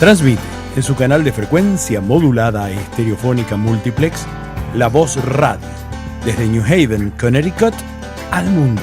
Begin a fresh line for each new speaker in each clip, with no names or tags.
Transmite en su canal de frecuencia modulada e estereofónica multiplex La Voz Radio, desde New Haven, Connecticut, al mundo.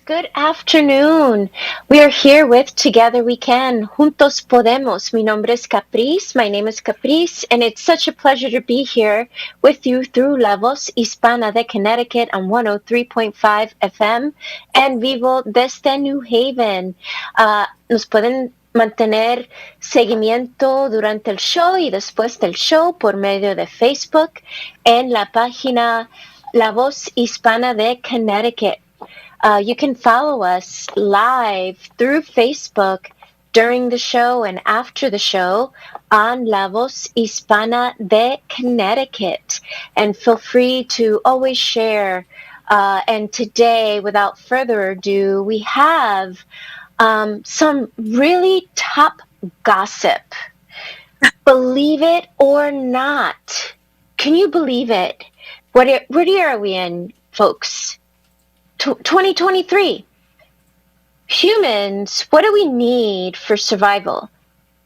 Good afternoon. We are here with Together We Can, Juntos Podemos. Mi nombre es Caprice. My name is Caprice, and it's such a pleasure to be here with you through La Voz Hispana de Connecticut on 103.5 FM and vivo desde New Haven. Nos pueden mantener seguimiento durante el show y después del show por medio de Facebook en la página La Voz Hispana de Connecticut. You can follow us live through Facebook during the show and after the show on La Voz Hispana de Connecticut. And feel free to always share. And today, without further ado, we have some really top gossip. Believe it or not. Can you believe it? What year are we in, folks? 2023. Humans, what do we need for survival?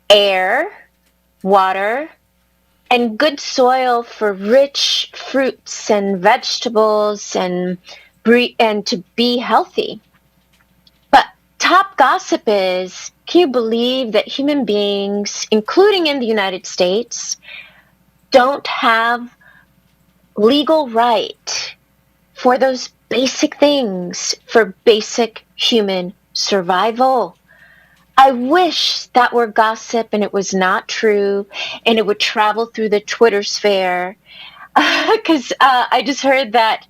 Air, water, and good soil for rich fruits and vegetables and to be healthy. But top gossip is, can you believe that human beings, including in the United States, don't have legal right for those basic things, for basic human survival? I wish that were gossip and it was not true and it would travel through the Twitter sphere. Because I just heard that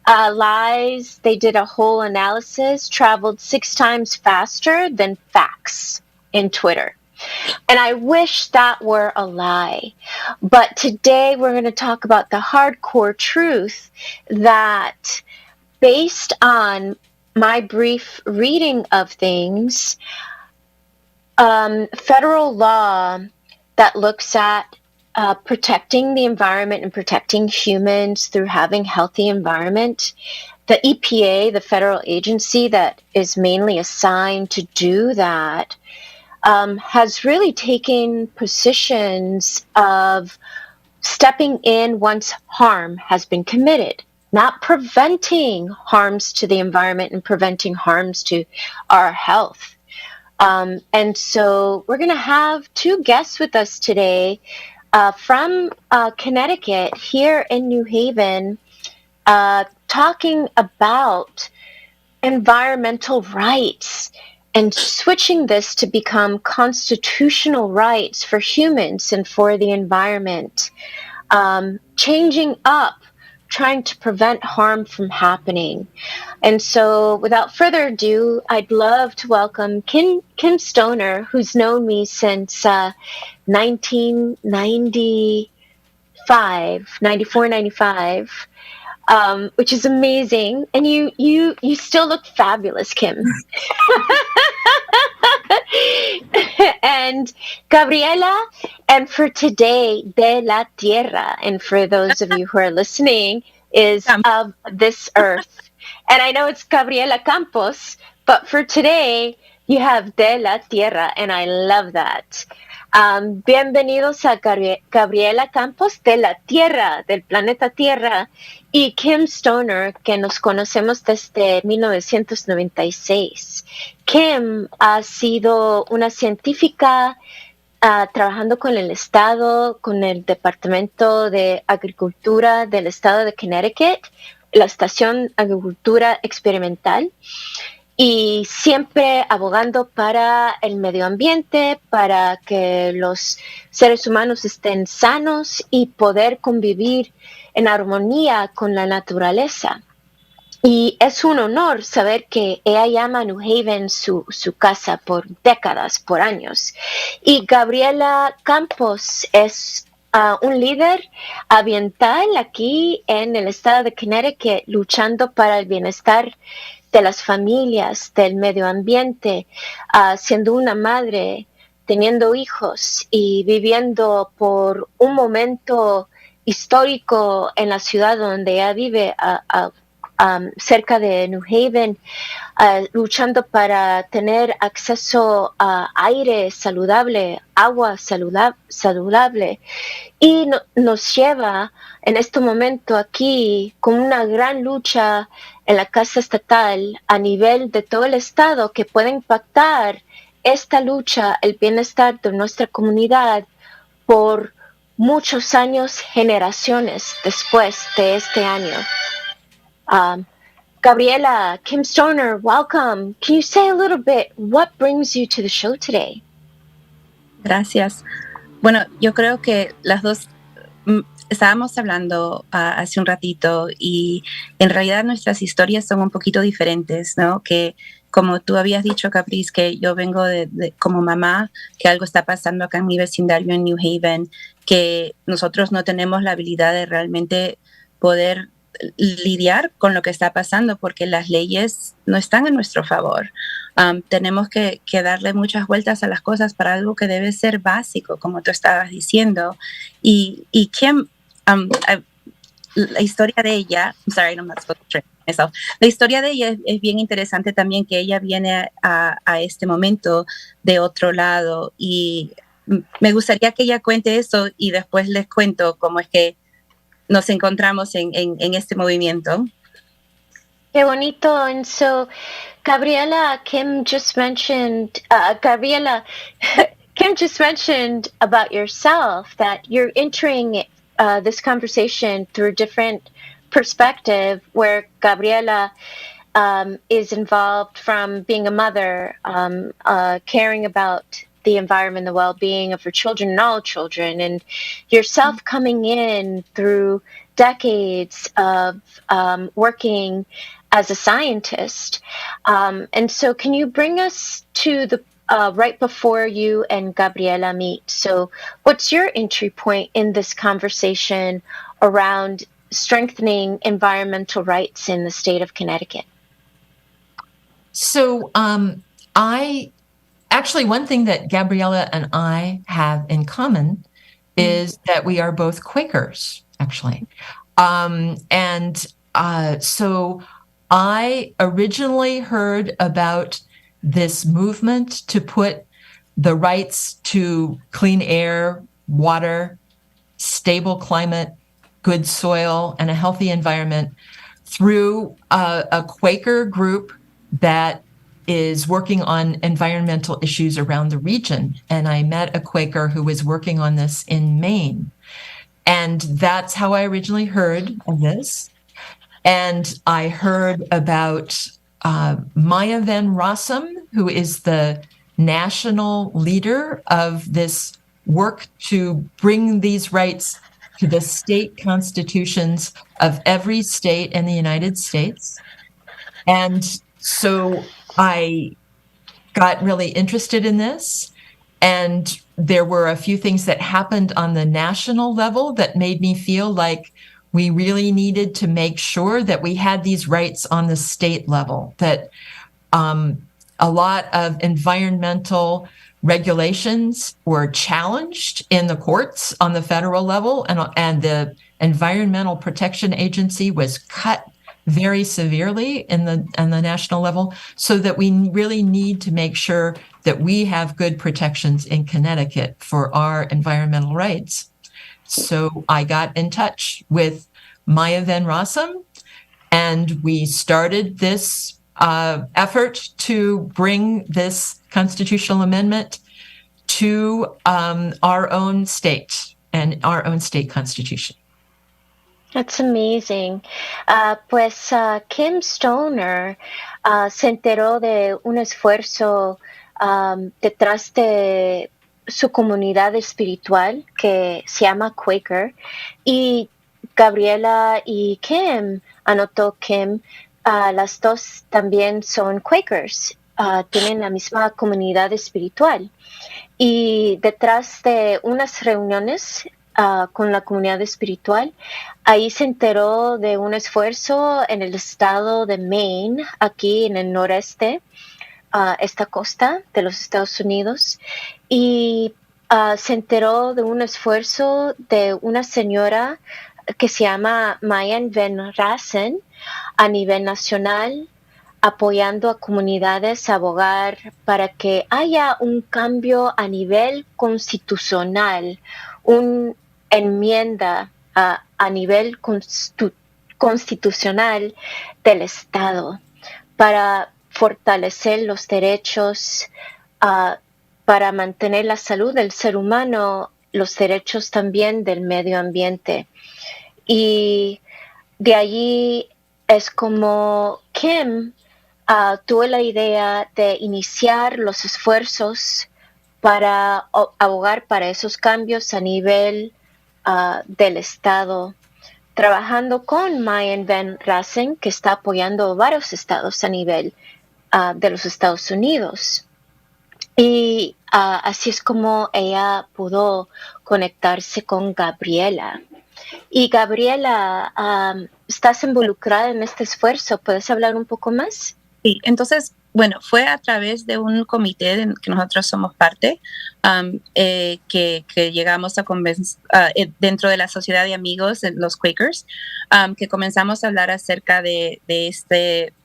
lies, they did a whole analysis, traveled 6 times faster than facts in Twitter. And I wish that were a lie. But today we're going to talk about the hardcore truth that, based on my brief reading of things, federal law that looks at protecting the environment and protecting humans through having healthy environment, the EPA, the federal agency that is mainly assigned to do that, has really taken positions of stepping in once harm has been committed, not preventing harms to the environment and preventing harms to our health. And so we're going to have 2 guests with us today from Connecticut here in New Haven, talking about environmental rights and switching this to become constitutional rights for humans and for the environment, changing up, trying to prevent harm from happening. And so without further ado, I'd love to welcome Kim Stoner, who's known me since 94, 95, which is amazing. And you still look fabulous, Kim. And Gabriela, and for today, de la tierra, and for those of you who are listening, is of this earth. And I know it's Gabriela Campos, but for today, you have de la tierra, and I love that. Bienvenidos a Gabriela Campos de la Tierra, del planeta Tierra, y Kim Stoner, que nos conocemos desde 1996. Kim ha sido una científica trabajando con el Estado, con el Departamento de Agricultura del Estado de Connecticut, la Estación Agricultura Experimental, y siempre abogando para el medio ambiente, para que los seres humanos estén sanos y poder convivir en armonía con la naturaleza. Y es un honor saber que ella llama a New Haven su casa por décadas, por años. Y Gabriela Campos es un líder ambiental aquí en el estado de Connecticut, luchando para el bienestar de las familias, del medio ambiente, siendo una madre, teniendo hijos y viviendo por un momento histórico en la ciudad donde ella vive, cerca de New Haven, luchando para tener acceso a aire saludable, agua saludable, y nos lleva en este momento aquí con una gran lucha en la Casa Estatal a nivel de todo el estado que puede impactar esta lucha, el bienestar de nuestra comunidad por muchos años, generaciones después de este año. Gabriela, Kim Stoner, welcome. Can you say a little bit what brings you to the show today?
Gracias. Bueno, yo creo que las dos estábamos hablando hace un ratito y en realidad nuestras historias son un poquito diferentes, ¿no? Que como tú habías dicho, Caprice, que yo vengo como mamá, que algo está pasando acá en mi vecindario en New Haven, que nosotros no tenemos la habilidad de realmente poder lidiar con lo que está pasando porque las leyes no están en nuestro favor. Tenemos que darle muchas vueltas a las cosas para algo que debe ser básico, como tú estabas diciendo. Y Kim, la historia de ella, I'm sorry, I'm not supposed to train myself. La historia de ella es bien interesante también, que ella viene a este momento de otro lado, y me gustaría que ella cuente eso y después les cuento cómo es que nos encontramos en este movimiento.
Qué bonito. And so, Gabriela, Kim just mentioned, Kim just mentioned about yourself, that you're entering this conversation through a different perspective, where Gabriela is involved from being a mother, caring about the environment, the well-being of her children and all children, and yourself coming in through decades of working as a scientist. And so can you bring us to the right before you and Gabriela meet? So what's your entry point in this conversation around strengthening environmental rights in the state of Connecticut?
So actually, one thing that Gabriela and I have in common is that we are both Quakers, actually. So I originally heard about this movement to put the rights to clean air, water, stable climate, good soil, and a healthy environment through a Quaker group that is working on environmental issues around the region. And I met a Quaker who was working on this in Maine. And that's how I originally heard of this. And I heard about Maya Van Rossum, who is the national leader of this work to bring these rights to the state constitutions of every state in the United States. And so I got really interested in this, and there were a few things that happened on the national level that made me feel like we really needed to make sure that we had these rights on the state level, that a lot of environmental regulations were challenged in the courts on the federal level, and the Environmental Protection Agency was cut very severely in the national level, so that we really need to make sure that we have good protections in Connecticut for our environmental rights. So I got in touch with Maya Van Rossum, and we started this effort to bring this constitutional amendment to our own state and our own state constitution.
That's amazing. Kim Stoner se enteró de un esfuerzo detrás de su comunidad espiritual que se llama Quaker, y Gabriela y Kim, anotó Kim, las dos también son Quakers, tienen la misma comunidad espiritual, y detrás de unas reuniones con la comunidad espiritual, ahí se enteró de un esfuerzo en el estado de Maine, aquí en el noreste, esta costa de los Estados Unidos, y se enteró de un esfuerzo de una señora que se llama Mayan Van Rassen a nivel nacional, apoyando a comunidades a abogar para que haya un cambio a nivel constitucional, una enmienda a nivel constitucional del Estado para fortalecer los derechos, para mantener la salud del ser humano, los derechos también del medio ambiente. Y de allí es como Kim tuvo la idea de iniciar los esfuerzos para abogar para esos cambios a nivel del Estado, trabajando con Mayan Van Rassen, que está apoyando varios estados a nivel de los Estados Unidos. Y así es como ella pudo conectarse con Gabriela. Y Gabriela, ¿estás involucrada en este esfuerzo? ¿Puedes hablar un poco más?
Sí, entonces, bueno, fue a través de un comité que nosotros somos parte, que llegamos a dentro de la sociedad de amigos, los Quakers, que comenzamos a hablar acerca de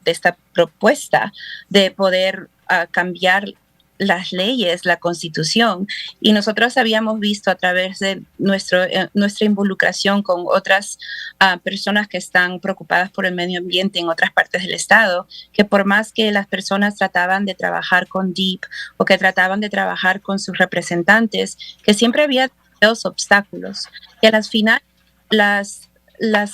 esta propuesta de poder cambiar las leyes, la Constitución, y nosotros habíamos visto a través de nuestra involucración con otras personas que están preocupadas por el medio ambiente en otras partes del estado, que por más que las personas trataban de trabajar con DEEP o que trataban de trabajar con sus representantes, que siempre había dos obstáculos, y a las finales las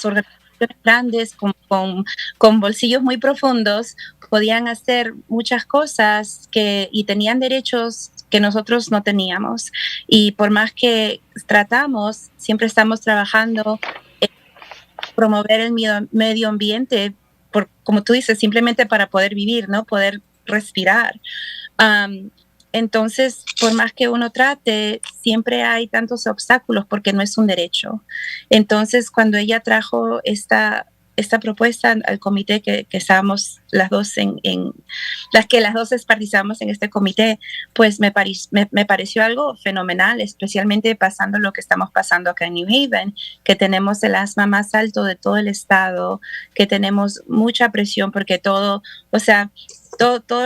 organizaciones grandes con bolsillos muy profundos podían hacer muchas cosas y tenían derechos que nosotros no teníamos, y por más que tratamos, siempre estamos trabajando en promover el medio ambiente, como tú dices, simplemente para poder vivir, ¿no? Poder respirar. Entonces, por más que uno trate, siempre hay tantos obstáculos porque no es un derecho. Entonces, cuando ella trajo esta propuesta al comité que estábamos las dos las dos participamos en este comité, pues me pareció algo fenomenal, especialmente pasando lo que estamos pasando acá en New Haven, que tenemos el asma más alto de todo el estado, que tenemos mucha presión porque todo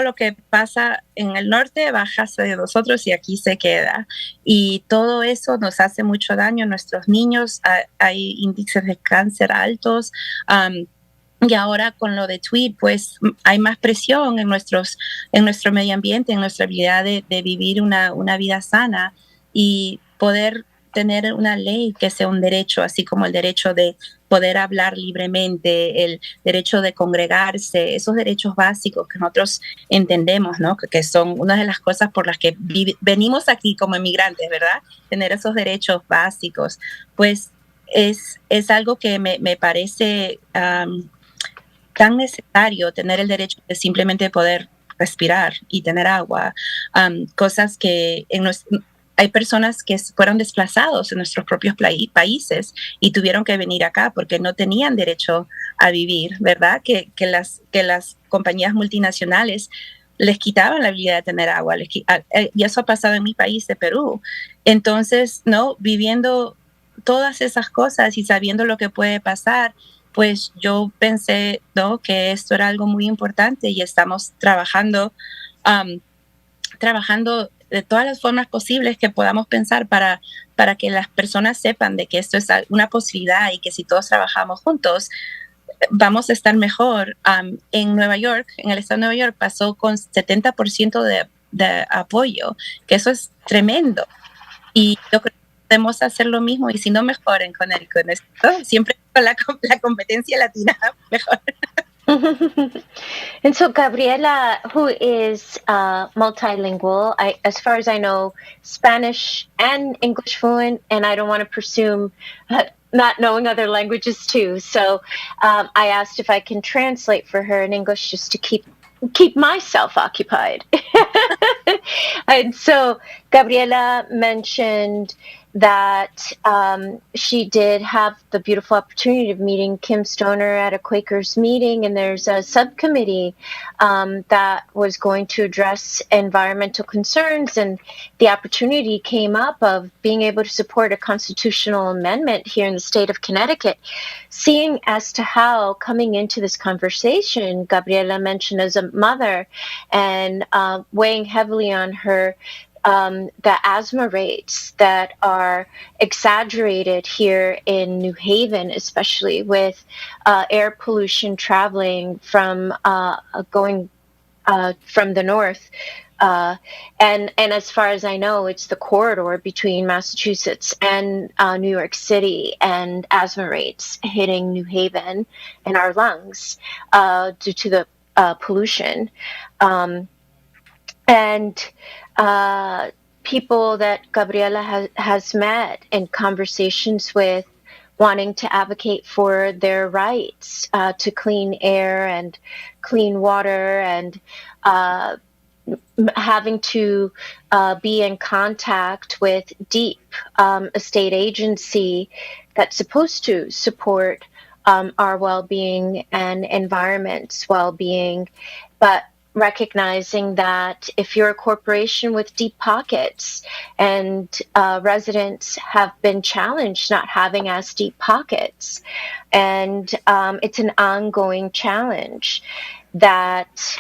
lo que pasa en el norte baja hacia nosotros y aquí se queda. Y todo eso nos hace mucho daño a nuestros niños. Hay índices de cáncer altos. Y ahora con lo de tweed, pues hay más presión en nuestro medio ambiente, en nuestra habilidad de vivir una vida sana y poder tener una ley que sea un derecho, así como el derecho de poder hablar libremente, el derecho de congregarse, esos derechos básicos que nosotros entendemos, ¿no? Que son una de las cosas por las que venimos aquí como inmigrantes, ¿verdad? Tener esos derechos básicos, pues es algo que me parece tan necesario, tener el derecho de simplemente poder respirar y tener agua, cosas que hay personas que fueron desplazados en nuestros propios países y tuvieron que venir acá porque no tenían derecho a vivir, ¿verdad? Que las compañías multinacionales les quitaban la habilidad de tener agua. Y eso ha pasado en mi país de Perú. Entonces, ¿no? Viviendo todas esas cosas y sabiendo lo que puede pasar, pues yo pensé, ¿no? Que esto era algo muy importante y estamos trabajando de todas las formas posibles que podamos pensar para que las personas sepan de que esto es una posibilidad y que si todos trabajamos juntos, vamos a estar mejor. En Nueva York, en el estado de Nueva York, pasó con 70% de apoyo, que eso es tremendo. Y yo creo que podemos hacer lo mismo y si no mejor en Connecticut, ¿no? Siempre con la competencia latina mejor.
And so Gabriela, who is multilingual, as far as I know, Spanish and English fluent, and I don't want to presume not knowing other languages too. So I asked if I can translate for her in English just to keep myself occupied. And so Gabriela mentioned that she did have the beautiful opportunity of meeting Kim Stoner at a Quakers meeting, and there's a subcommittee that was going to address environmental concerns, and the opportunity came up of being able to support a constitutional amendment here in the state of Connecticut, seeing as to how, coming into this conversation, Gabriela mentioned as a mother and weighing heavily on her the asthma rates that are exaggerated here in New Haven, especially with air pollution traveling from going from the north. And as far as I know, it's the corridor between Massachusetts and New York City, and asthma rates hitting New Haven and our lungs due to the pollution. And people that Gabriela has met in conversations with, wanting to advocate for their rights to clean air and clean water, and having to be in contact with DEEP, a state agency that's supposed to support our well-being and environment's well-being, but recognizing that if you're a corporation with deep pockets, and residents have been challenged not having as deep pockets, and it's an ongoing challenge, that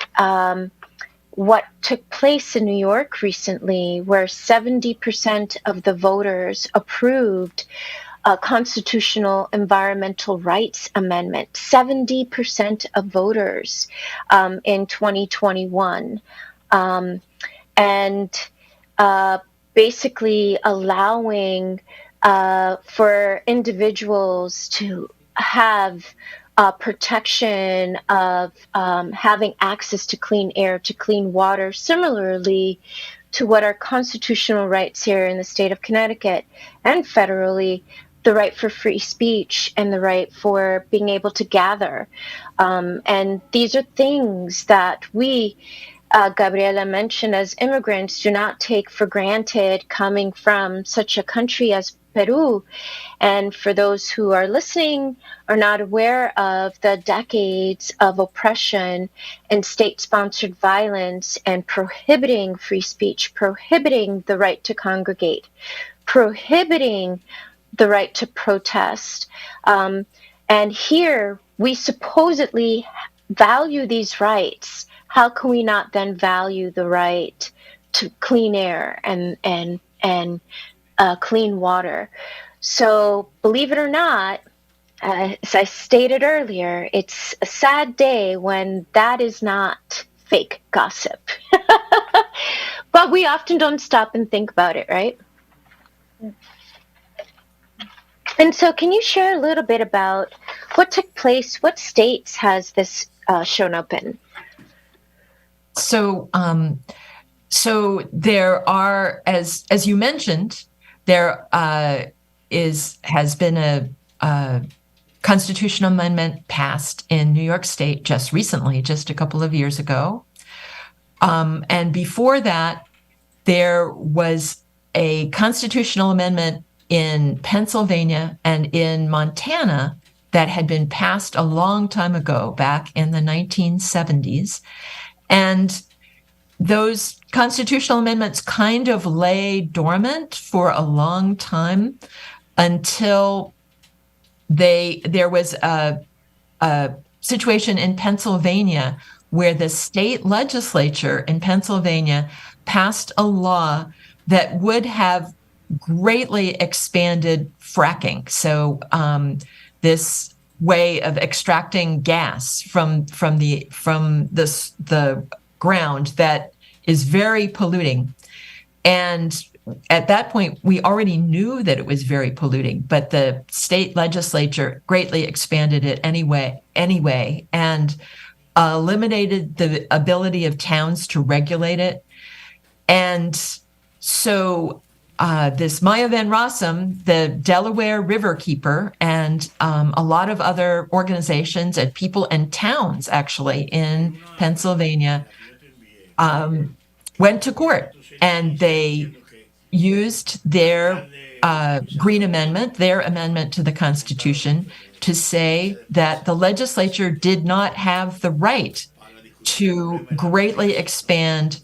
what took place in New York recently, where 70% of the voters approved a constitutional environmental rights amendment, 70% of voters in 2021, and basically allowing for individuals to have protection of having access to clean air, to clean water, similarly to what are constitutional rights here in the state of Connecticut and federally, the right for free speech and the right for being able to gather. And these are things that we, Gabriela mentioned, as immigrants, do not take for granted coming from such a country as Peru. And for those who are listening, are not aware of the decades of oppression and state-sponsored violence and prohibiting free speech, prohibiting the right to congregate, prohibiting the right to protest. And here we supposedly value these rights. How can we not then value the right to clean air and clean water? So believe it or not, as I stated earlier, it's a sad day when that is not fake gossip. But we often don't stop and think about it, right? And so can you share a little bit about what took place? What states has this shown up in?
So there are, as you mentioned, there has been a constitutional amendment passed in New York State just recently, just a couple of years ago. And before that, there was a constitutional amendment in Pennsylvania and in Montana that had been passed a long time ago, back in the 1970s. And those constitutional amendments kind of lay dormant for a long time until there was a situation in Pennsylvania where the state legislature in Pennsylvania passed a law that would have greatly expanded fracking. So this way of extracting gas from the ground that is very polluting. And at that point, we already knew that it was very polluting, but the state legislature greatly expanded it anyway, and eliminated the ability of towns to regulate it. And so this Maya Van Rossum, the Delaware River Keeper, and a lot of other organizations and people and towns actually in Pennsylvania went to court, and they used their Green Amendment, their amendment to the Constitution, to say that the legislature did not have the right to greatly expand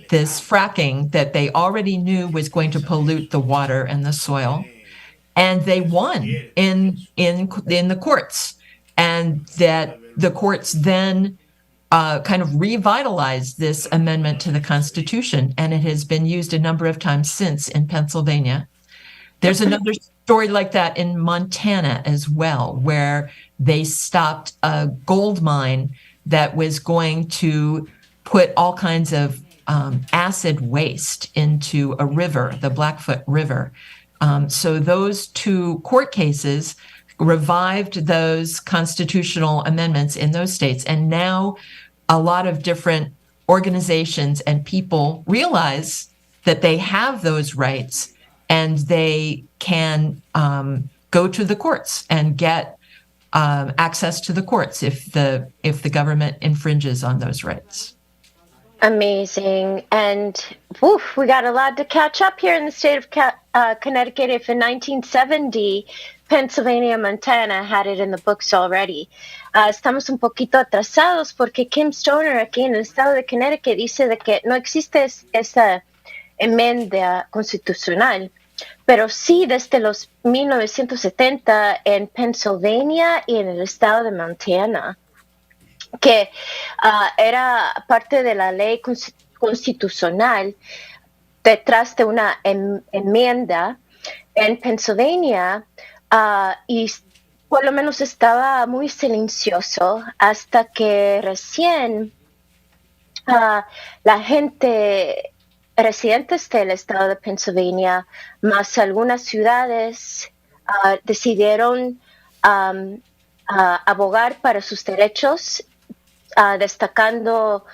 this fracking that they already knew was going to pollute the water and the soil. And they won in the courts, and that the courts then kind of revitalized this amendment to the Constitution, and it has been used a number of times since in Pennsylvania. There's another story like that in Montana as well, where they stopped a gold mine that was going to put all kinds of acid waste into a river, the Blackfoot River. So those two court cases revived those constitutional amendments in those states. And now a lot of different organizations and people realize that they have those rights, and they can go to the courts and get access to the courts if the government infringes on those rights.
Amazing. And we got a lot to catch up here in the state of Connecticut. If in 1970, Pennsylvania, Montana had it in the books already. Estamos un poquito atrasados porque Kim Stoner aquí en el estado de Connecticut dice de que no existe esa enmienda constitucional, pero sí desde los 1970 en Pennsylvania y en el estado de Montana, que era parte de la ley constitucional detrás de una enmienda en Pennsylvania, y por lo menos estaba muy silencioso hasta que recién la gente, residentes del estado de Pennsylvania, más algunas ciudades, decidieron abogar para sus derechos, destacando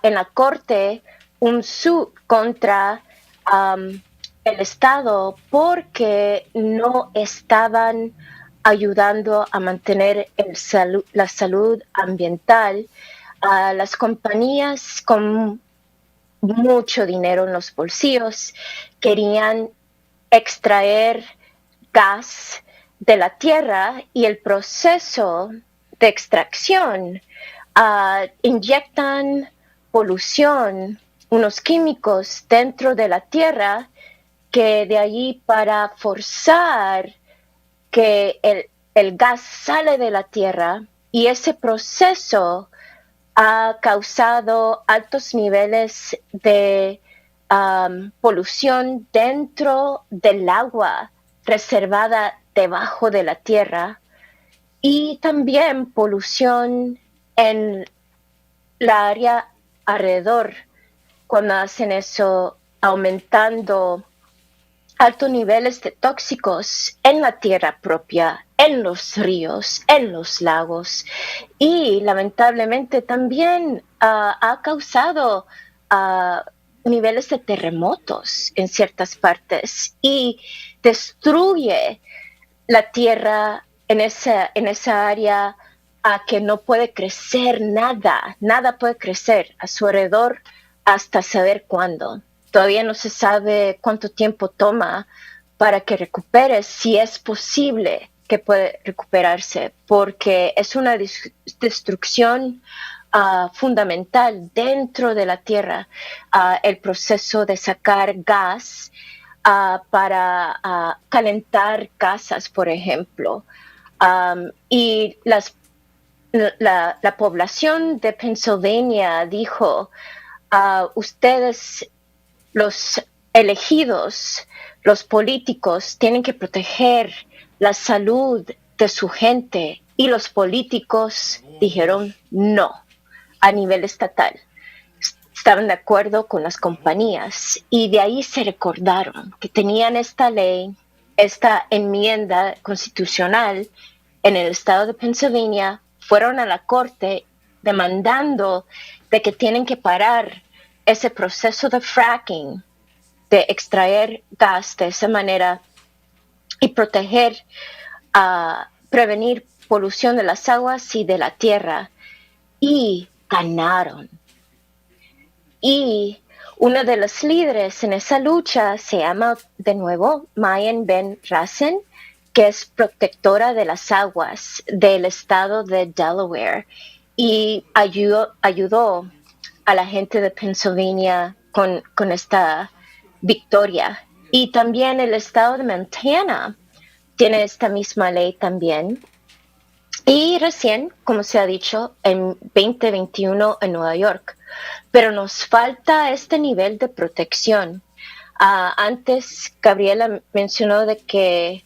en la corte un suit contra el Estado porque no estaban ayudando a mantener la salud ambiental. Las compañías con mucho dinero en los bolsillos querían extraer gas de la tierra, y el proceso de extracción inyectan polución, unos químicos dentro de la tierra, que de allí para forzar que el gas sale de la tierra, y ese proceso ha causado altos niveles de polución dentro del agua reservada debajo de la tierra, y también polución en la área alrededor cuando hacen eso, aumentando altos niveles de tóxicos en la tierra propia, en los ríos, en los lagos, y lamentablemente también ha causado niveles de terremotos en ciertas partes y destruye la tierra en esa área, a que no puede crecer nada puede crecer a su alrededor hasta saber cuándo. Todavía no se sabe cuánto tiempo toma para que recupere, si es posible que puede recuperarse, porque es una destrucción fundamental dentro de la tierra, el proceso de sacar gas para calentar casas, por ejemplo. Y la población de Pennsylvania dijo, ustedes, los elegidos, los políticos, tienen que proteger la salud de su gente, y los políticos dijeron no a nivel estatal. Estaban de acuerdo con las compañías, y de ahí se recordaron que tenían esta ley, esta enmienda constitucional en el estado de Pennsylvania. Fueron a la corte demandando de que tienen que parar ese proceso de fracking, de extraer gas de esa manera y proteger, prevenir polución de las aguas y de la tierra. Y ganaron. Y Una de las líderes en esa lucha se llama de nuevo Mayen Ben Rassen, que es protectora de las aguas del estado de Delaware y ayudó a la gente de Pennsylvania con esta victoria. Y también el estado de Montana tiene esta misma ley también. Y recién, como se ha dicho, en 2021 en Nueva York. Pero nos falta este nivel de protección. Antes, Gabriela mencionó de que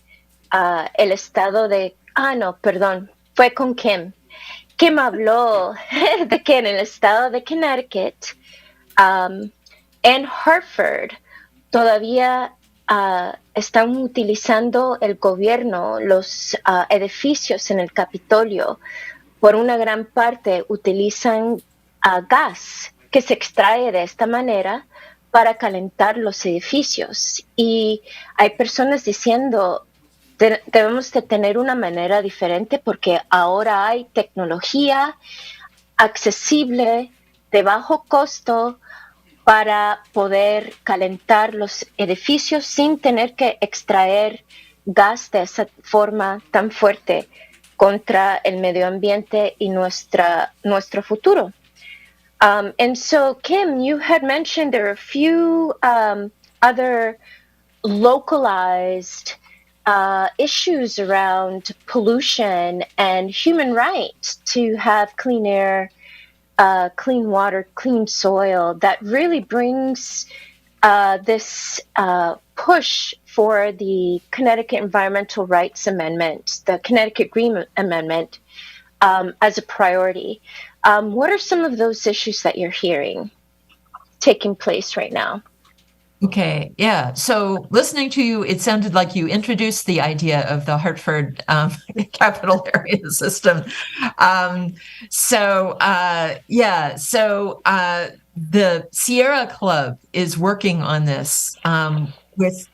el estado de... no, perdón, fue con Kim. Kim habló de que en el estado de Connecticut, en Hartford, todavía están utilizando el gobierno, los edificios en el Capitolio, por una gran parte utilizan gas que se extrae de esta manera para calentar los edificios. Y hay personas diciendo, debemos de tener una manera diferente porque ahora hay tecnología accesible, de bajo costo, para poder calentar los edificios sin tener que extraer gas de esa forma tan fuerte contra el medio ambiente y nuestro futuro. And so, Kim, you had mentioned there are a few other localized issues around pollution and human rights to have clean air, clean water, clean soil that really brings this push for the Connecticut Environmental Rights Amendment, the Connecticut Green Amendment, as a priority. What are some of those issues that you're hearing taking place right now?
Okay, yeah. So listening to you, it sounded like you introduced the idea of the Hartford capital area system. The Sierra Club is working on this with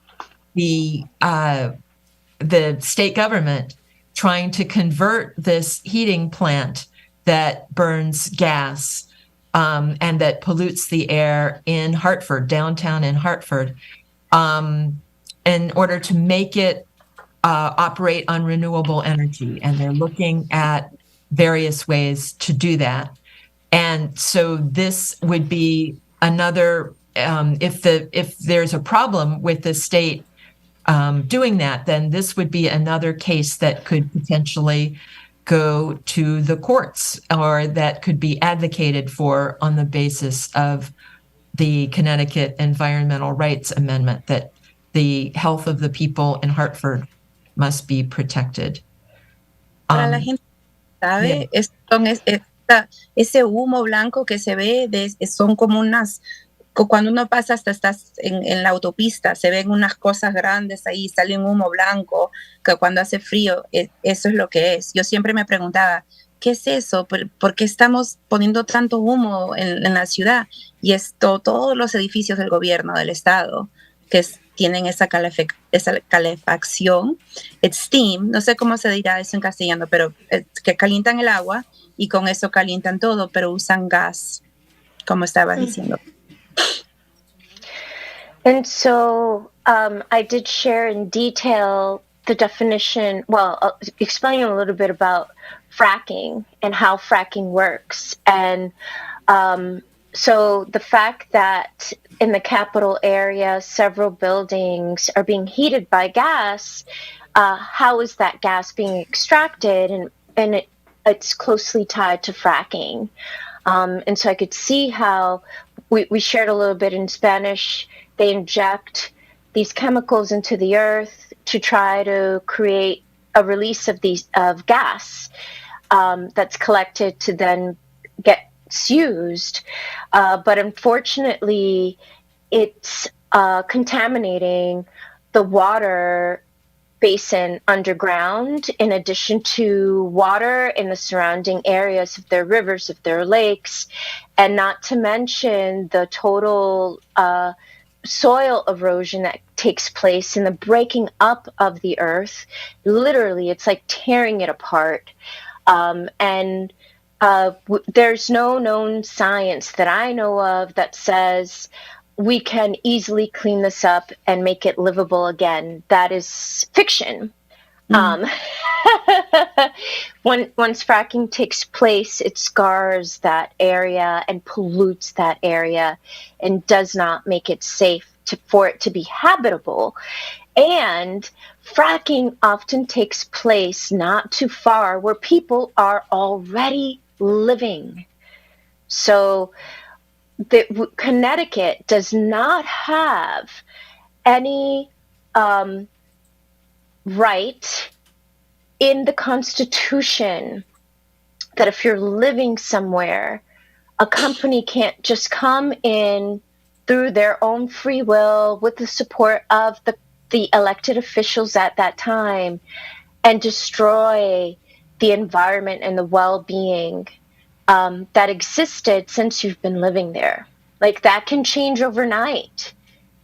the state government, trying to convert this heating plant that burns gas and that pollutes the air in Hartford, downtown in Hartford, in order to make it operate on renewable energy. And they're looking at various ways to do that. And so this would be another, if there's a problem with the state doing that, then this would be another case that could potentially go to the courts, or that could be advocated for on the basis of the Connecticut Environmental Rights Amendment, that the health of the people in Hartford must be protected.
Para la gente sabe, ese humo blanco que se ve, son como unas, cuando uno pasa hasta estás en la autopista, se ven unas cosas grandes ahí, sale un humo blanco, que cuando hace frío, eso es lo que es. Yo siempre me preguntaba, ¿qué es eso? ¿Por qué estamos poniendo tanto humo en la ciudad? Y todos los edificios del gobierno, del estado, que tienen esa calefacción, it's steam, no sé cómo se dirá eso en castellano, pero que calientan el agua y con eso calientan todo, pero usan gas, como estaba diciendo.
And so I did share in detail the definition, explaining a little bit about fracking and how fracking works. And so the fact that in the capital area, several buildings are being heated by gas, how is that gas being extracted? And it's closely tied to fracking. And so I could see how we shared a little bit in Spanish. They inject these chemicals into the earth to try to create a release of gas that's collected to then get used. But unfortunately, it's contaminating the water basin underground, in addition to water in the surrounding areas of their rivers, of their lakes, and not to mention the total soil erosion that takes place in the breaking up of the earth. Literally, it's like tearing it apart. And there's no known science that I know of that says we can easily clean this up and make it livable again. That is fiction. Once fracking takes place, it scars that area and pollutes that area and does not make it safe for it to be habitable. And fracking often takes place not too far where people are already living. So Connecticut does not have any right in the Constitution that if you're living somewhere, a company can't just come in through their own free will with the support of the elected officials at that time and destroy the environment and the well-being that existed since you've been living there. Like, that can change overnight.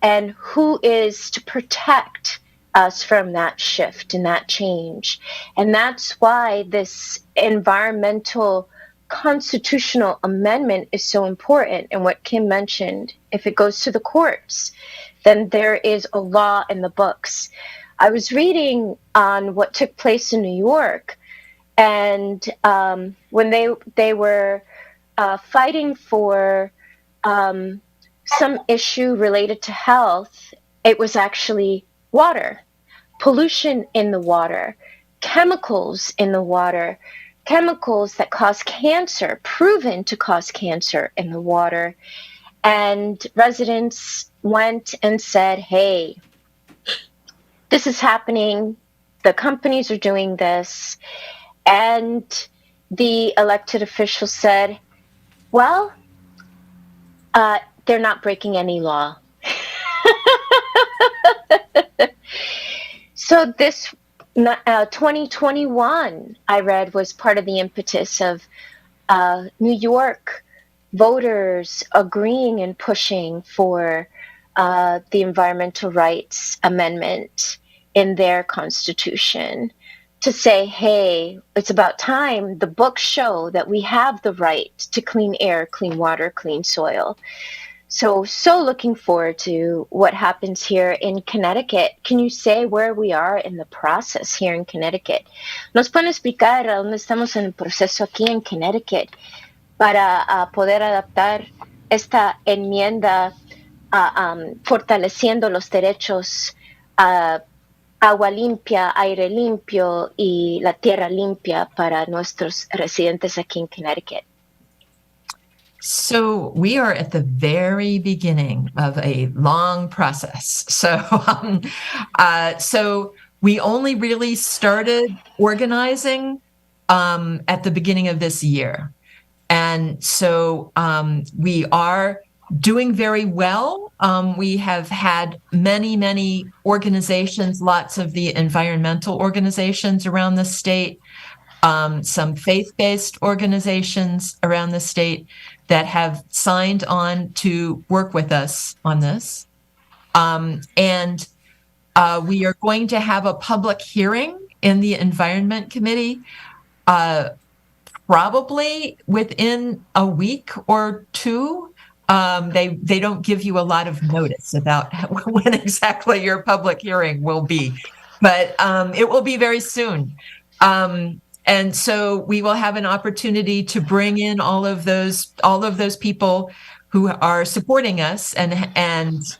And who is to protect us from that shift and that change? And that's why this environmental constitutional amendment is so important. And what Kim mentioned, if it goes to the courts, then there is a law in the books. I was reading on what took place in New York, and when they were fighting for some issue related to health, it was actually water, pollution in the water, chemicals in the water, chemicals that cause cancer, proven to cause cancer in the water. And residents went and said, hey, this is happening. The companies are doing this. And the elected officials said, well, they're not breaking any law. So this 2021, I read, was part of the impetus of New York voters agreeing and pushing for the Environmental Rights Amendment in their constitution to say, hey, it's about time. The books show that we have the right to clean air, clean water, clean soil. So looking forward to what happens here in Connecticut. Can you say where we are in the process here in Connecticut? ¿Nos pueden explicar a dónde estamos en el proceso aquí en Connecticut para poder adaptar esta enmienda fortaleciendo los derechos a agua limpia, aire limpio y la tierra limpia para nuestros residentes aquí en Connecticut?
So we are at the very beginning of a long process. So we only really started organizing at the beginning of this year. And so we are doing very well. We have had many organizations, lots of the environmental organizations around the state, some faith-based organizations around the state that have signed on to work with us on this. And we are going to have a public hearing in the Environment Committee probably within a week or two. They don't give you a lot of notice about when exactly your public hearing will be, but it will be very soon. And so we will have an opportunity to bring in all of those people who are supporting us and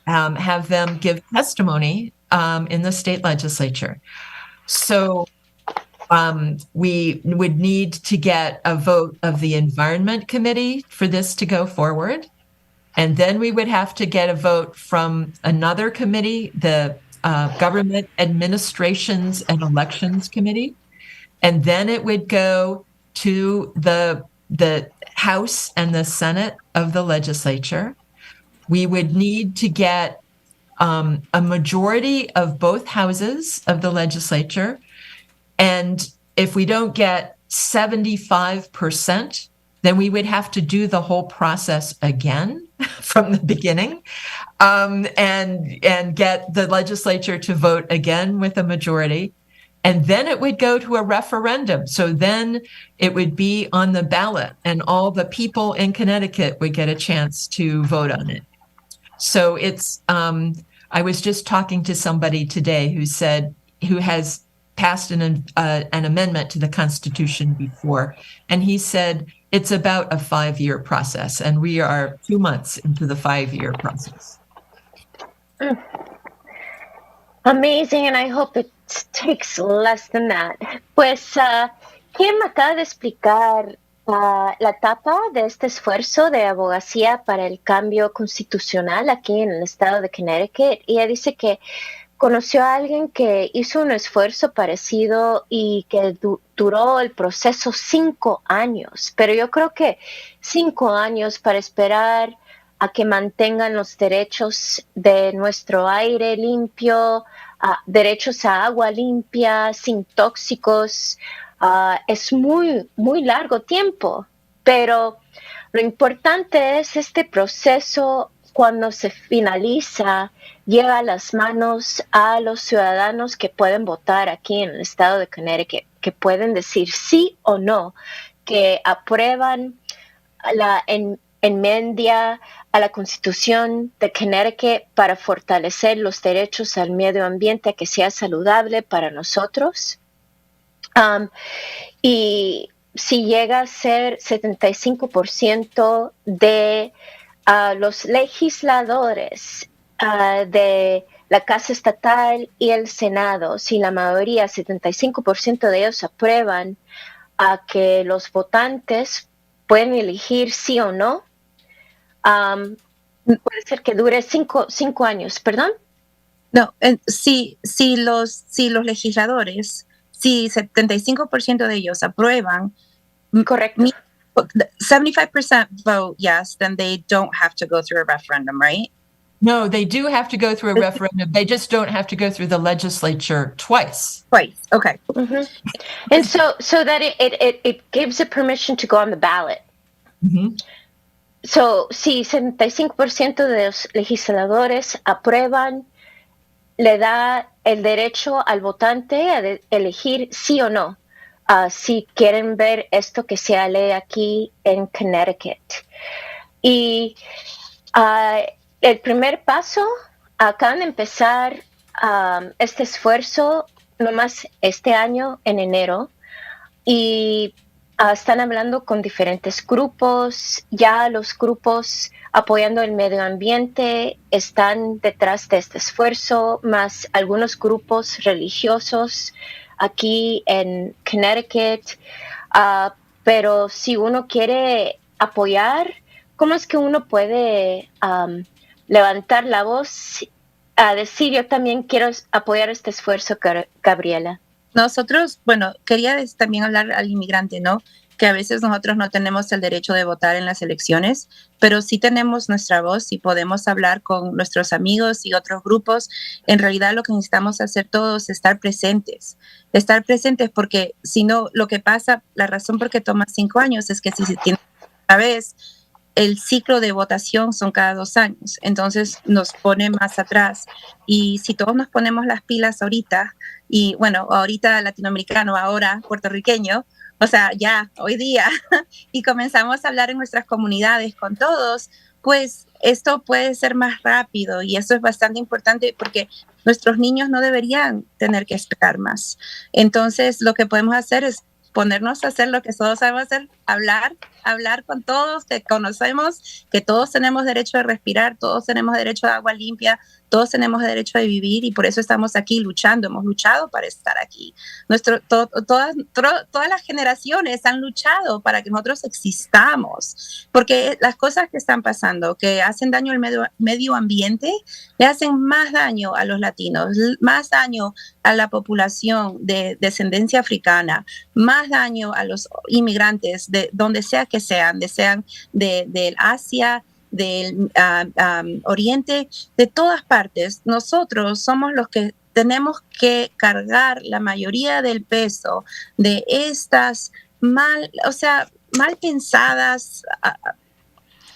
have them give testimony in the state legislature. So we would need to get a vote of the Environment Committee for this to go forward. And then we would have to get a vote from another committee, the Government Administrations and Elections Committee. And then it would go to the House and the Senate of the legislature. We would need to get a majority of both houses of the legislature. And if we don't get 75%, then we would have to do the whole process again from the beginning, and get the legislature to vote again with a majority. And then it would go to a referendum. So then it would be on the ballot, and all the people in Connecticut would get a chance to vote on it. So it's, I was just talking to somebody today who has passed an amendment to the Constitution before, and he said it's about a 5-year process, and we are 2 months into the 5-year process.
Amazing, and I hope it takes less than that. Pues, Kim acaba de explicar la etapa de este esfuerzo de abogacía para el cambio constitucional aquí en el estado de Connecticut, y ella dice que conoció a alguien que hizo un esfuerzo parecido y que duró el proceso 5 años, pero yo creo que 5 años para esperar a que mantengan los derechos de nuestro aire limpio, derechos a agua limpia, sin tóxicos, es muy, muy largo tiempo. Pero lo importante es este proceso, cuando se finaliza, llega a las manos a los ciudadanos que pueden votar aquí en el estado de Connecticut, que pueden decir sí o no, que aprueban la enmienda a la Constitución de Connecticut para fortalecer los derechos al medio ambiente, que sea saludable para nosotros. Y si llega a ser 75% de los legisladores de la Casa Estatal y el Senado, si la mayoría, 75% de ellos aprueban a que los votantes pueden elegir sí o no, puede ser que dure 5 años, ¿perdón?
No, si los legisladores, si 75% de ellos aprueban,
correcto,
75% vote yes, then they don't have to go through a referendum, right?
No, they do have to go through a referendum. They just don't have to go through the legislature twice.
Twice, okay.
Mm-hmm. And so that it gives it permission to go on the ballot.
Mm-hmm.
So, si 75% de los legisladores aprueban, le da el derecho al votante a elegir sí o no, si quieren ver esto que se lee aquí en Connecticut. Y el primer paso, acaban de empezar este esfuerzo nomás este año en enero, y están hablando con diferentes grupos. Ya los grupos apoyando el medio ambiente están detrás de este esfuerzo, más algunos grupos religiosos aquí en Connecticut. Pero si uno quiere apoyar, ¿cómo es que uno puede levantar la voz a decir yo también quiero apoyar este esfuerzo, Gabriela?
Nosotros, bueno, quería también hablar al inmigrante, ¿no? Que a veces nosotros no tenemos el derecho de votar en las elecciones, pero sí tenemos nuestra voz y podemos hablar con nuestros amigos y otros grupos. En realidad lo que necesitamos hacer todos es estar presentes porque si no, lo que pasa, la razón por qué toma 5 años es que si se tiene una vez, el ciclo de votación son cada 2 años, entonces nos pone más atrás. Y si todos nos ponemos las pilas ahorita, y bueno, ahorita latinoamericano, ahora puertorriqueño, o sea, ya hoy día, y comenzamos a hablar en nuestras comunidades con todos, pues esto puede ser más rápido, y eso es bastante importante porque nuestros niños no deberían tener que esperar más. Entonces, lo que podemos hacer es ponernos a hacer lo que todos sabemos hacer, hablar con todos que conocemos, que todos tenemos derecho a respirar, todos tenemos derecho a agua limpia, todos tenemos derecho a vivir, y por eso estamos aquí luchando, hemos luchado para estar aquí. Todas las generaciones han luchado para que nosotros existamos, porque las cosas que están pasando, que hacen daño al medio ambiente, le hacen más daño a los latinos, más daño a la población de descendencia africana, más daño a los inmigrantes de donde sea que sean del Asia, del Oriente, de todas partes. Nosotros somos los que tenemos que cargar la mayoría del peso de estas mal pensadas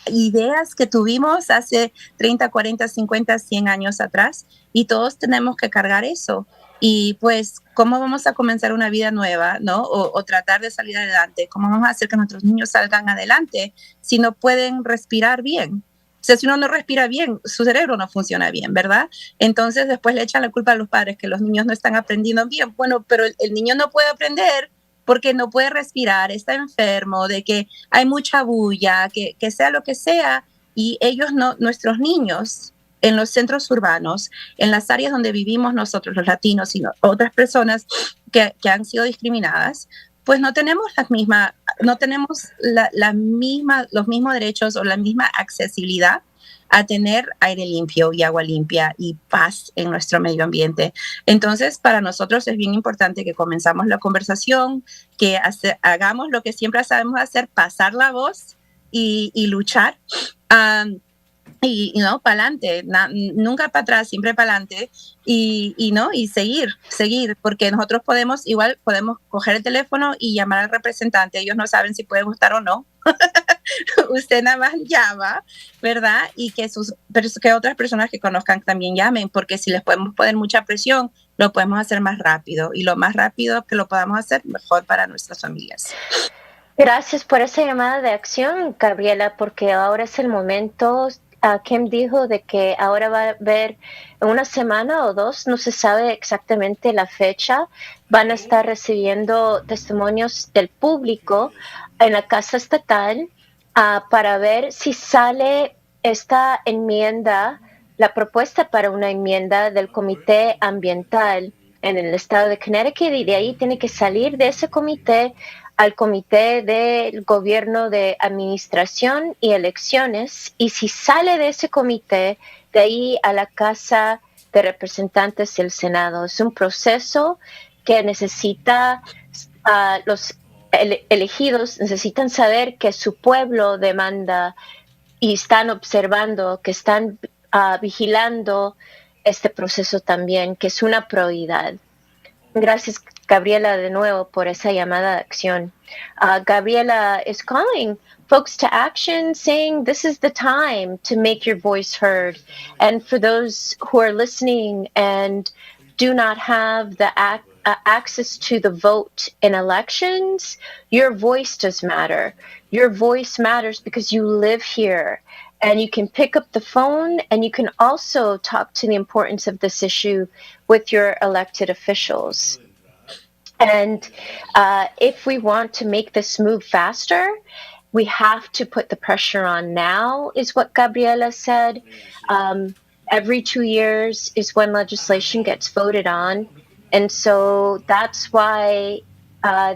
ideas que tuvimos hace 30, 40, 50, 100 años atrás, y todos tenemos que cargar eso. Y pues, ¿cómo vamos a comenzar una vida nueva, ¿no? O tratar de salir adelante? ¿Cómo vamos a hacer que nuestros niños salgan adelante si no pueden respirar bien? O sea, si uno no respira bien, su cerebro no funciona bien, ¿verdad? Entonces después le echan la culpa a los padres que los niños no están aprendiendo bien. Bueno, pero el niño no puede aprender porque no puede respirar, está enfermo, de que hay mucha bulla, que sea lo que sea, y ellos no, nuestros niños en los centros urbanos, en las áreas donde vivimos nosotros los latinos y otras personas que han sido discriminadas, pues no tenemos no tenemos los mismos derechos o la misma accesibilidad a tener aire limpio y agua limpia y paz en nuestro medio ambiente. Entonces, para nosotros es bien importante que comenzamos la conversación, que hagamos lo que siempre sabemos hacer, pasar la voz y luchar. Y no, para adelante, nunca para atrás, siempre para adelante y seguir, porque nosotros podemos coger el teléfono y llamar al representante, ellos no saben si pueden estar o no. Usted nada más llama, ¿verdad? Y que otras personas que conozcan también llamen, porque si les podemos poner mucha presión, lo podemos hacer más rápido, y lo más rápido que lo podamos hacer, mejor para nuestras familias.
Gracias por esa llamada de acción, Gabriela, porque ahora es el momento. Kim dijo de que ahora va a haber en una semana o dos, no se sabe exactamente la fecha, van a estar recibiendo testimonios del público en la Casa Estatal para ver si sale esta enmienda, la propuesta para una enmienda del Comité Ambiental en el estado de Connecticut, y de ahí tiene que salir de ese comité al Comité del Gobierno de Administración y Elecciones, y si sale de ese comité, de ahí a la Casa de Representantes del Senado. Es un proceso que necesita, los elegidos necesitan saber que su pueblo demanda y están observando, que están vigilando este proceso también, que es una prioridad. Gracias, Gabriela, de nuevo por esa llamada de acción. Gabriela is calling folks to action, saying this is the time to make your voice heard. And for those who are listening and do not have the access to the vote in elections, your voice does matter. Your voice matters because you live here. And you can pick up the phone, and you can also talk to the importance of this issue with your elected officials. And if we want to make this move faster, we have to put the pressure on now, is what Gabriela said. Every 2 years is when legislation gets voted on. And so that's why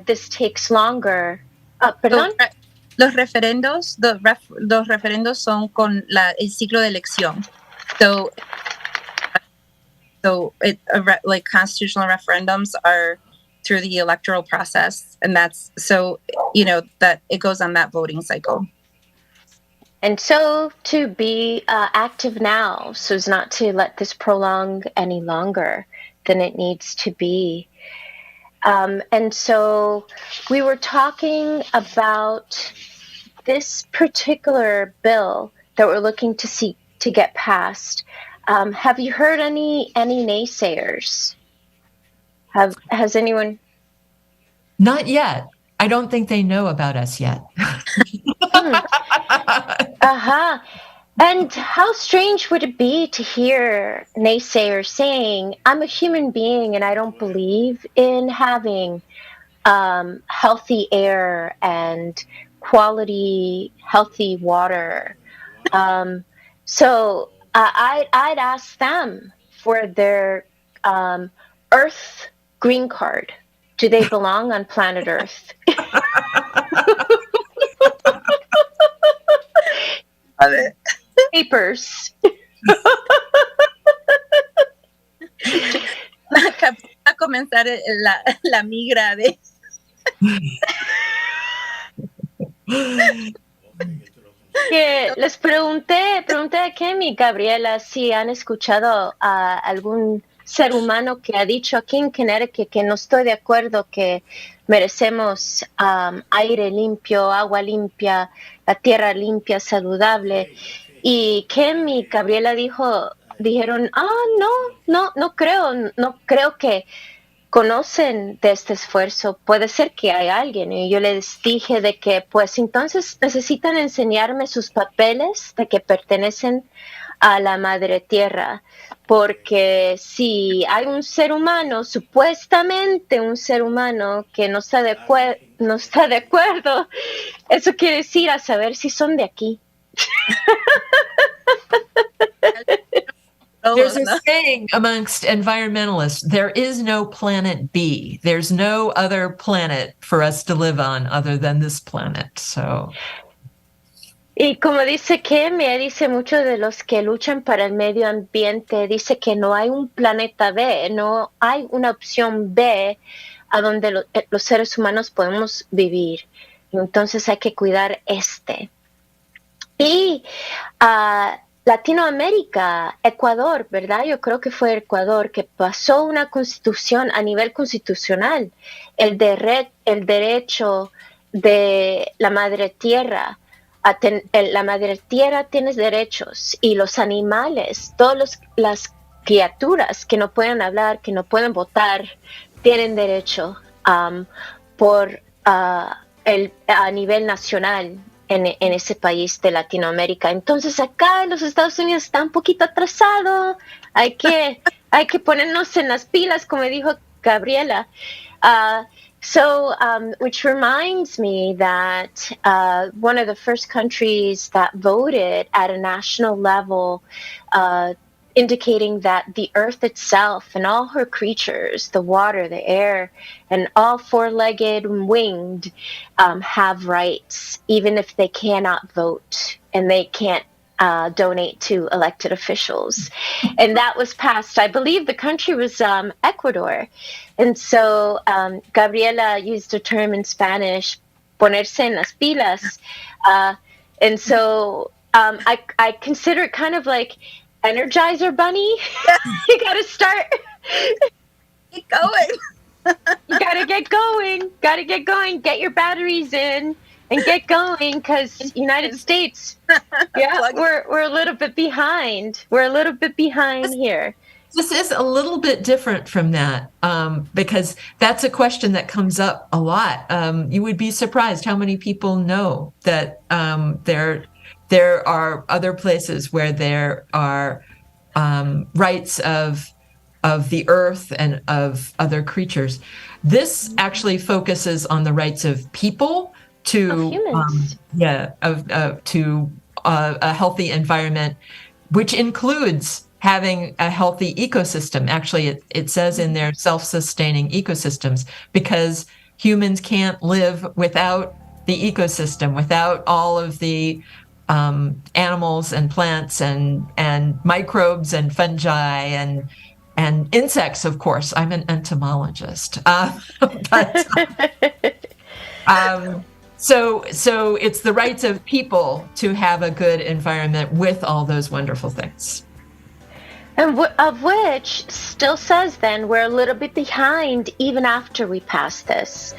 this takes longer. Perdón.
Los referendos son con el ciclo de elección. Like constitutional referendums are through the electoral process, and that's so, that it goes on that voting cycle.
And so to be active now, so as not to let this prolong any longer than it needs to be. And so we were talking about this particular bill that we're looking to see to get passed. Have you heard any naysayers? Has anyone?
Not yet. I don't think they know about us yet.
And how strange would it be to hear naysayers saying, I'm a human being and I don't believe in having healthy air and quality, healthy water. So I'd ask them for their Earth green card. Do they belong on planet Earth? Papers.
A comenzar la migra de...
Que les pregunté a Kim y Gabriela si han escuchado a algún ser humano que ha dicho aquí en Connecticut que no estoy de acuerdo, que merecemos aire limpio, agua limpia, la tierra limpia, saludable. Y Kim y Gabriela dijo, dijeron, no creo que conocen de este esfuerzo, puede ser que hay alguien. Y yo les dije de que pues entonces necesitan enseñarme sus papeles de que pertenecen a la madre tierra, porque si hay un ser humano, supuestamente un ser humano que no está no está de acuerdo, eso quiere decir a saber si son de aquí.
There's a saying amongst environmentalists, there is no planet B. There's no other planet for us to live on other than this planet. So.
Y como dice Kemia, dice muchos de los que luchan para el medio ambiente, dice que no hay un planeta B, no hay una opción B a donde los seres humanos podemos vivir. Entonces hay que cuidar este. Y Latinoamérica, Ecuador, ¿verdad? Yo creo que fue Ecuador que pasó una constitución a nivel constitucional, el derecho de la madre tierra. La madre tierra tiene derechos y los animales, todas las criaturas que no pueden hablar, que no pueden votar, tienen derecho a nivel nacional en ese país de Latinoamérica. Entonces acá en los Estados Unidos está un poquito atrasado, hay que ponernos en las pilas, como dijo Gabriela. Which reminds me that one of the first countries that voted at a national level, indicating that the earth itself and all her creatures, the water, the air, and all four-legged and winged, have rights, even if they cannot vote and they can't donate to elected officials. And that was passed, I believe the country was Ecuador. And so Gabriela used a term in Spanish, ponerse en las pilas. And so I consider it kind of like Energizer Bunny. You got to start.
Get going.
You got to get going. Get your batteries in. And get going, because United States, yeah, we're a little bit behind. We're a little bit behind here.
This is a little bit different from that, because that's a question that comes up a lot. You would be surprised how many people know that there are other places where there are rights of the earth and of other creatures. This actually focuses on the rights of people to a healthy environment, which includes having a healthy ecosystem. Actually, it says in there self-sustaining ecosystems, because humans can't live without the ecosystem, without all of the animals and plants and microbes and fungi and insects, of course. I'm an entomologist. So it's the rights of people to have a good environment with all those wonderful things.
And of which still says then we're a little bit behind even after we pass this.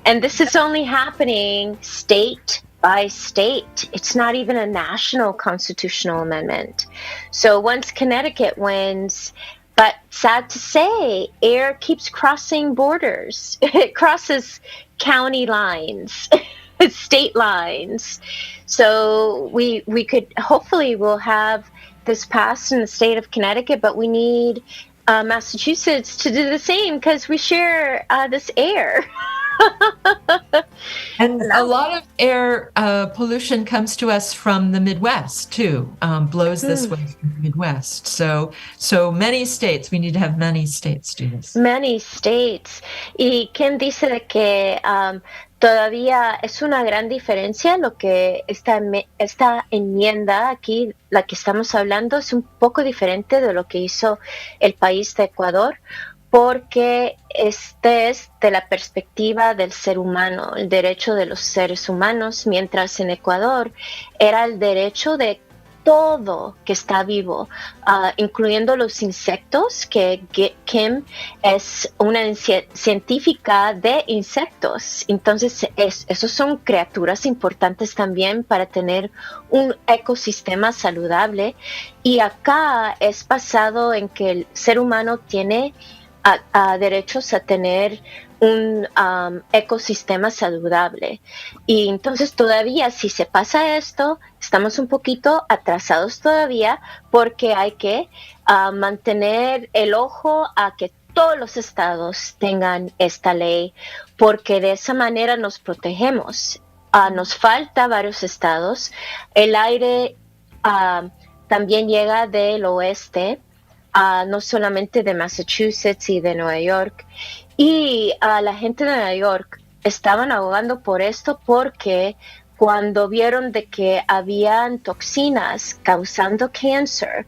And this is only happening state by state. It's not even a national constitutional amendment. So once Connecticut wins, but sad to say, air keeps crossing borders. It crosses county lines. State lines. So we could hopefully we'll have this passed in the state of Connecticut, but we need Massachusetts to do the same because we share this air.
And a lot of air pollution comes to us from the Midwest too, blows this way from the Midwest. So many states, we need to have many states do this.
Many states. Y Kim dice de que todavía es una gran diferencia lo que esta enmienda aquí, la que estamos hablando, es un poco diferente de lo que hizo el país de Ecuador, porque este es de la perspectiva del ser humano, el derecho de los seres humanos, mientras en Ecuador era el derecho de todo que está vivo, incluyendo los insectos, que Kim es una científica de insectos. Entonces, esos son criaturas importantes también para tener un ecosistema saludable. Y acá es basado en que el ser humano tiene derechos a tener un ecosistema saludable. Y entonces todavía si se pasa esto, estamos un poquito atrasados todavía, porque hay que mantener el ojo a que todos los estados tengan esta ley, porque de esa manera nos protegemos. Nos falta varios estados. El aire también llega del oeste, no solamente de Massachusetts y de Nueva York. Y la gente de Nueva York estaban abogando por esto, porque cuando vieron de que habían toxinas causando cáncer,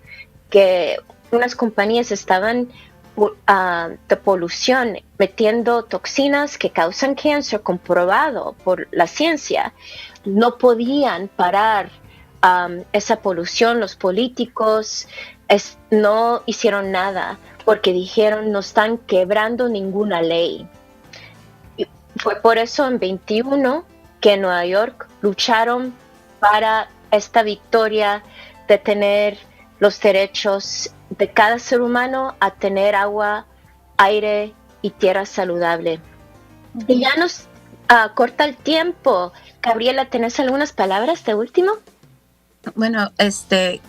que unas compañías estaban de polución metiendo toxinas que causan cáncer, comprobado por la ciencia, no podían parar esa polución. Los políticos no hicieron nada, porque dijeron no están quebrando ninguna ley. Y fue por eso en 21 que en Nueva York lucharon para esta victoria de tener los derechos de cada ser humano a tener agua, aire y tierra saludable. Y ya nos corta el tiempo. Gabriela, ¿tenés algunas palabras de último?
Bueno,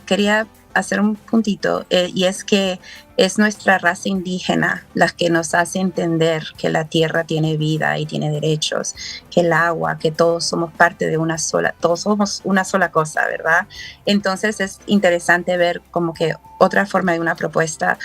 quería hacer un puntito, y es que es nuestra raza indígena la que nos hace entender que la tierra tiene vida y tiene derechos, que el agua, que todos somos parte de todos somos una sola cosa, ¿verdad? Entonces es interesante ver como que otra forma de una propuesta.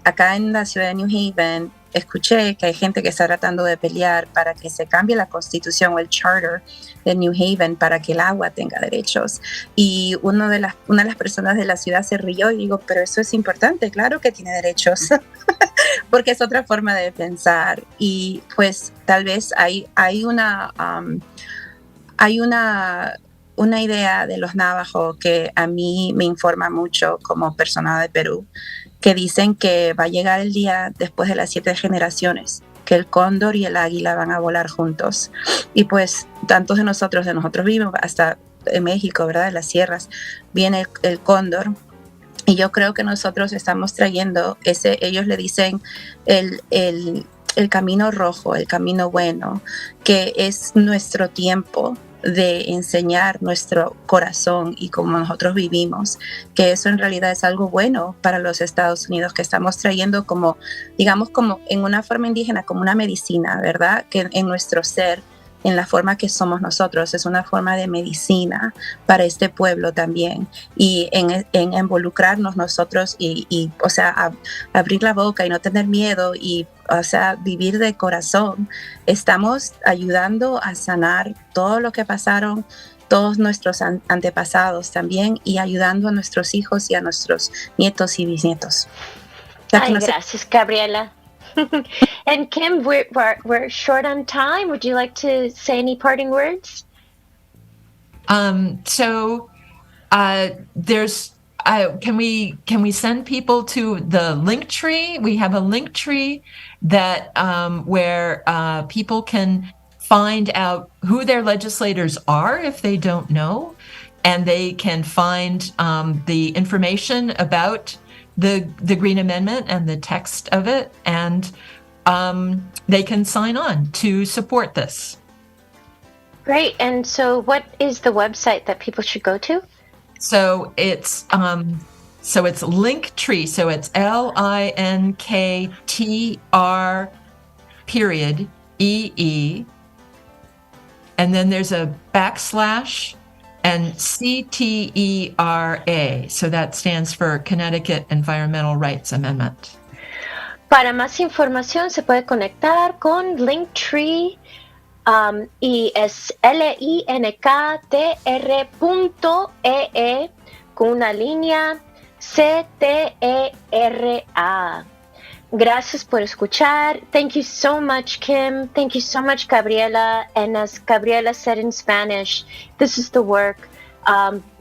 Acá en la ciudad de New Haven, escuché que hay gente que está tratando de pelear para que se cambie la constitución o el charter de New Haven para que el agua tenga derechos. Y una de las personas de la ciudad se rió y digo, pero eso es importante, claro que tiene derechos, porque es otra forma de pensar. Y pues tal vez hay una idea de los navajos que a mí me informa mucho como persona de Perú, que dicen que va a llegar el día después de las 7 generaciones, que el cóndor y el águila van a volar juntos. Y pues tantos de nosotros vivimos hasta en México, ¿verdad? En las sierras viene el cóndor. Y yo creo que nosotros estamos trayendo ellos le dicen el camino rojo, el camino bueno, que es nuestro tiempo de enseñar nuestro corazón y cómo nosotros vivimos, que eso en realidad es algo bueno para los Estados Unidos, que estamos trayendo como, digamos, como en una forma indígena, como una medicina, ¿verdad? Que en nuestro ser, en la forma que somos nosotros, es una forma de medicina para este pueblo también, y en involucrarnos nosotros y o sea, abrir la boca y no tener miedo y, o sea, vivir de corazón. Estamos ayudando a sanar todo lo que pasaron todos nuestros antepasados también, y ayudando a nuestros hijos y a nuestros nietos y bisnietos.
Ay, gracias, Gabriela. And Kim, we're short on time. Would you like to say any parting words?
There's can we send people to the link tree? We have a link tree that where people can find out who their legislators are if they don't know, and they can find the information about the Green Amendment and the text of it, and they can sign on to support this.
Great. And so what is the website that people should go to?
So it's Linktree. So it's LINKTR period EE, and then there's a backslash and CTERA. So that stands for Connecticut Environmental Rights Amendment.
Para más información se puede conectar con Linktree, y es linktr.ee con una línea CTERA. Gracias por escuchar. Thank you so much, Kim. Thank you so much, Gabriela. And as Gabriela said in Spanish, this is the work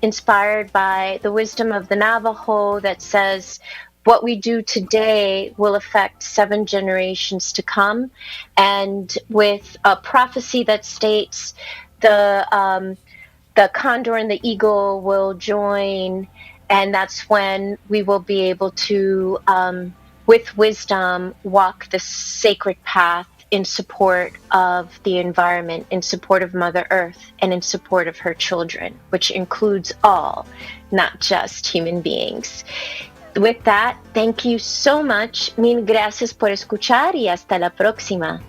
inspired by the wisdom of the Navajo that says what we do today will affect 7 generations to come, and with a prophecy that states the condor and the eagle will join, and that's when we will be able to, with wisdom, walk the sacred path in support of the environment, in support of Mother Earth, and in support of her children, which includes all, not just human beings. With that, thank you so much. Mil gracias por escuchar y hasta la próxima.